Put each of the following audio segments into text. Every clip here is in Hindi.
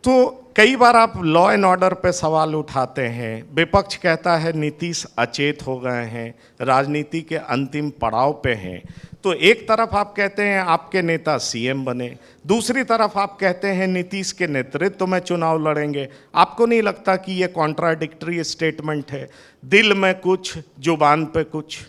तो कई बार आप लॉ एंड ऑर्डर पे सवाल उठाते हैं, विपक्ष कहता है नीतीश अचेत हो गए हैं, राजनीति के अंतिम पड़ाव पे हैं। तो एक तरफ आप कहते हैं आपके नेता सीएम बने, दूसरी तरफ आप कहते हैं नीतीश के नेतृत्व में चुनाव लड़ेंगे। आपको नहीं लगता कि ये कॉन्ट्राडिक्टरी स्टेटमेंट है? दिल में कुछ, जुबान पे कुछ।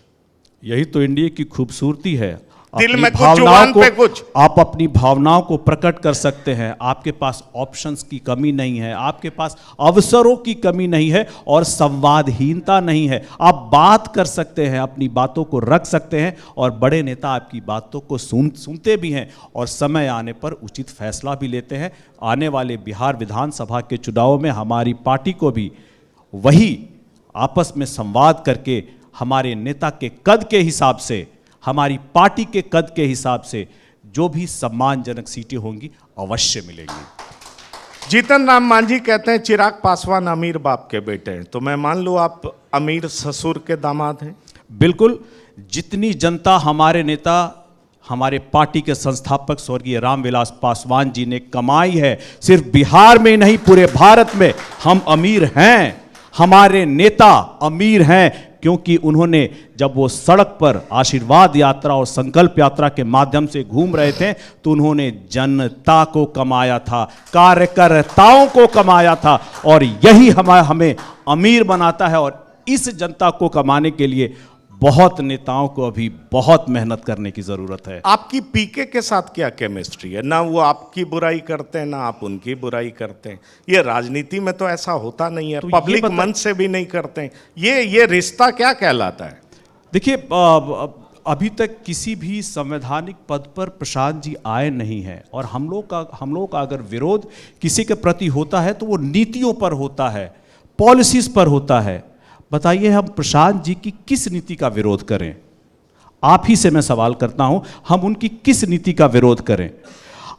यही तो इंडिया की खूबसूरती है। दिल में कुछ, जुबान पे कुछ। आप अपनी भावनाओं को प्रकट कर सकते हैं। आपके पास ऑप्शंस की कमी नहीं है, आपके पास अवसरों की कमी नहीं है और संवादहीनता नहीं है। आप बात कर सकते हैं, अपनी बातों को रख सकते हैं और बड़े नेता आपकी बातों को सुनते भी हैं और समय आने पर उचित फैसला भी लेते हैं। आने वाले बिहार विधानसभा के चुनाव में हमारी पार्टी को भी वही आपस में संवाद करके हमारे नेता के कद के हिसाब से, हमारी पार्टी के कद के हिसाब से जो भी सम्मानजनक सीटें होंगी अवश्य मिलेंगी। जीतन राम मांझी कहते हैं चिराग पासवान अमीर बाप के बेटे हैं, तो मैं मान लूं आप अमीर ससुर के दामाद हैं? बिल्कुल। जितनी जनता हमारे नेता, हमारे पार्टी के संस्थापक स्वर्गीय रामविलास पासवान जी ने कमाई है, सिर्फ बिहार में नहीं पूरे भारत में हम अमीर हैं। हमारे नेता अमीर हैं क्योंकि उन्होंने जब वो सड़क पर आशीर्वाद यात्रा और संकल्प यात्रा के माध्यम से घूम रहे थे तो उन्होंने जनता को कमाया था, कार्यकर्ताओं को कमाया था और यही हमें अमीर बनाता है। और इस जनता को कमाने के लिए बहुत नेताओं को अभी बहुत मेहनत करने की जरूरत है। आपकी पीके के साथ क्या केमिस्ट्री है? ना वो आपकी बुराई करते हैं, ना आप उनकी बुराई करते हैं। ये राजनीति में तो ऐसा होता नहीं है, तो पब्लिक मन से भी नहीं करते हैं। ये रिश्ता क्या कहलाता है? देखिए, अभी तक किसी भी संवैधानिक पद पर प्रशांत जी आए नहीं हैं और हम लोग का अगर विरोध किसी के प्रति होता है तो वो नीतियों पर होता है, पॉलिसीज पर होता है। बताइए, हम प्रशांत जी की किस नीति का विरोध करें? आप ही से मैं सवाल करता हूं, हम उनकी किस नीति का विरोध करें?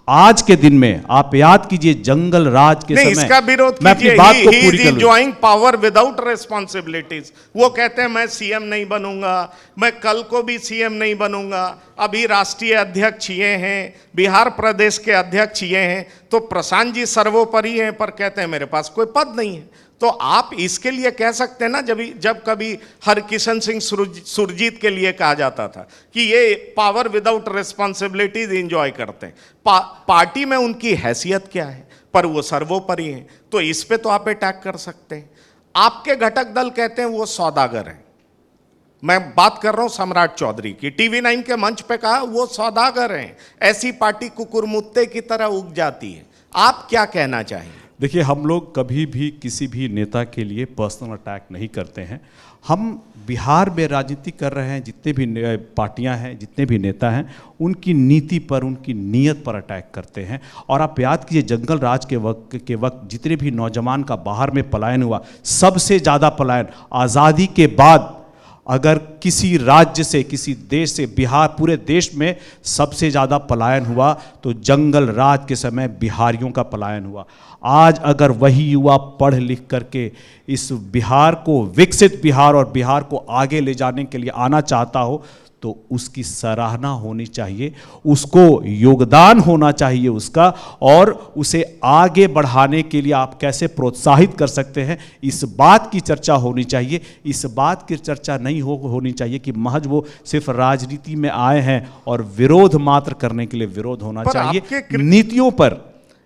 आज के दिन में आप याद कीजिए जंगल राज के समय, इसका विरोध मैं अपनी बात को पूरी करूं। Enjoying power without responsibilities. वो कहते हैं मैं सीएम नहीं बनूंगा, मैं कल को भी सीएम नहीं बनूंगा। अभी राष्ट्रीय अध्यक्ष ये हैं, बिहार प्रदेश के अध्यक्ष ये हैं, तो प्रशांत जी सर्वोपरि हैं, पर कहते हैं मेरे पास कोई पद नहीं है। तो आप इसके लिए कह सकते हैं ना, जब कभी हरकिशन सिंह सुरजीत के लिए कहा जाता था कि ये पावर विदाउट रिस्पॉन्सिबिलिटीज एंजॉय करते हैं। पार्टी में उनकी हैसियत क्या है, पर वो सर्वोपरि हैं। तो इस पे तो आप अटैक कर सकते हैं। आपके घटक दल कहते हैं वो सौदागर हैं। मैं बात कर रहा हूं सम्राट चौधरी की, TV9 के मंच पे कहा वो सौदागर हैं। ऐसी पार्टी कुकुरमुत्ते की तरह उग जाती है। आप क्या कहना चाहेंगे? देखिए, हम लोग कभी भी किसी भी नेता के लिए पर्सनल अटैक नहीं करते हैं। हम बिहार में राजनीति कर रहे हैं, जितने भी पार्टियां हैं, जितने भी नेता हैं, उनकी नीति पर, उनकी नीयत पर अटैक करते हैं। और आप याद कीजिए जंगल राज के वक्त जितने भी नौजवान का बाहर में पलायन हुआ, सबसे ज़्यादा पलायन आज़ादी के बाद अगर किसी राज्य से, किसी देश से, बिहार पूरे देश में सबसे ज़्यादा पलायन हुआ तो जंगल राज के समय बिहारियों का पलायन हुआ। आज अगर वही युवा पढ़ लिख करके इस बिहार को, विकसित बिहार और बिहार को आगे ले जाने के लिए आना चाहता हो तो उसकी सराहना होनी चाहिए, उसको योगदान होना चाहिए उसका, और उसे आगे बढ़ाने के लिए आप कैसे प्रोत्साहित कर सकते हैं, इस बात की चर्चा होनी चाहिए। इस बात की चर्चा नहीं होनी चाहिए कि महज वो सिर्फ राजनीति में आए हैं और विरोध मात्र करने के लिए विरोध होना चाहिए। नीतियों पर,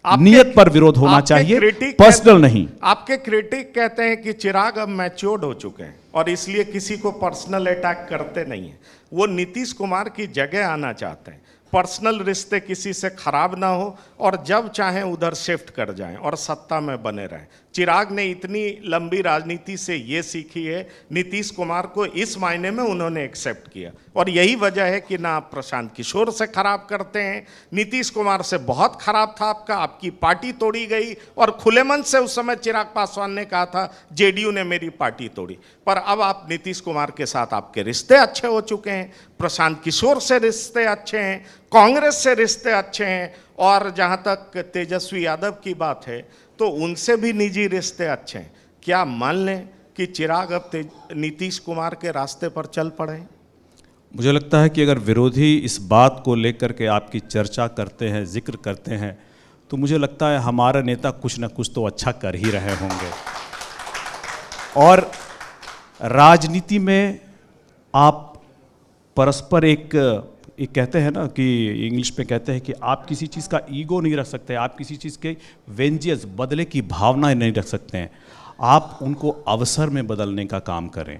नियत पर विरोध होना चाहिए, पर्सनल नहीं। आपके क्रिटिक कहते हैं कि चिराग अब मैच्योर्ड हो चुके हैं और इसलिए किसी को पर्सनल अटैक करते नहीं है। वो नीतीश कुमार की जगह आना चाहते हैं। पर्सनल रिश्ते किसी से खराब ना हो और जब चाहें उधर शिफ्ट कर जाएं और सत्ता में बने रहें। चिराग ने इतनी लंबी राजनीति से ये सीखी है, नीतीश कुमार को इस मायने में उन्होंने एक्सेप्ट किया। और यही वजह है कि ना आप प्रशांत किशोर से खराब करते हैं, नीतीश कुमार से बहुत खराब था आपकी पार्टी तोड़ी गई और खुले मन से उस समय चिराग पासवान ने कहा था जेडीयू ने मेरी पार्टी तोड़ी। पर अब आप नीतीश कुमार के साथ आपके रिश्ते अच्छे हो चुके हैं, प्रशांत किशोर से रिश्ते अच्छे हैं, कांग्रेस से रिश्ते अच्छे हैं, और जहां तक तेजस्वी यादव की बात है तो उनसे भी निजी रिश्ते अच्छे हैं। क्या मान लें कि चिराग अब नीतीश कुमार के रास्ते पर चल पड़े? मुझे लगता है कि अगर विरोधी इस बात को लेकर के आपकी चर्चा करते हैं, जिक्र करते हैं, तो मुझे लगता है हमारा नेता कुछ ना कुछ तो अच्छा कर ही रहे होंगे। और राजनीति में आप परस्पर एक कहते हैं ना कि इंग्लिश में कहते हैं कि आप किसी चीज़ का ईगो नहीं रख सकते, आप किसी चीज़ के वेंजियस बदले की भावना नहीं रख सकते हैं, आप उनको अवसर में बदलने का काम करें।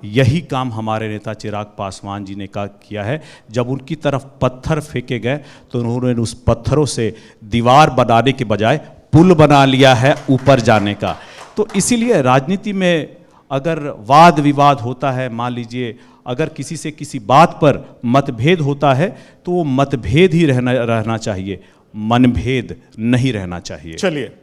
यही काम हमारे नेता चिराग पासवान जी ने किया है। जब उनकी तरफ पत्थर फेंके गए तो उन्होंने उस पत्थरों से दीवार बनाने के बजाय पुल बना लिया है ऊपर जाने का। तो इसीलिए राजनीति में अगर वाद विवाद होता है, मान लीजिए अगर किसी से किसी बात पर मतभेद होता है तो वो मतभेद ही रहना चाहिए, मनभेद नहीं रहना चाहिए। चलिए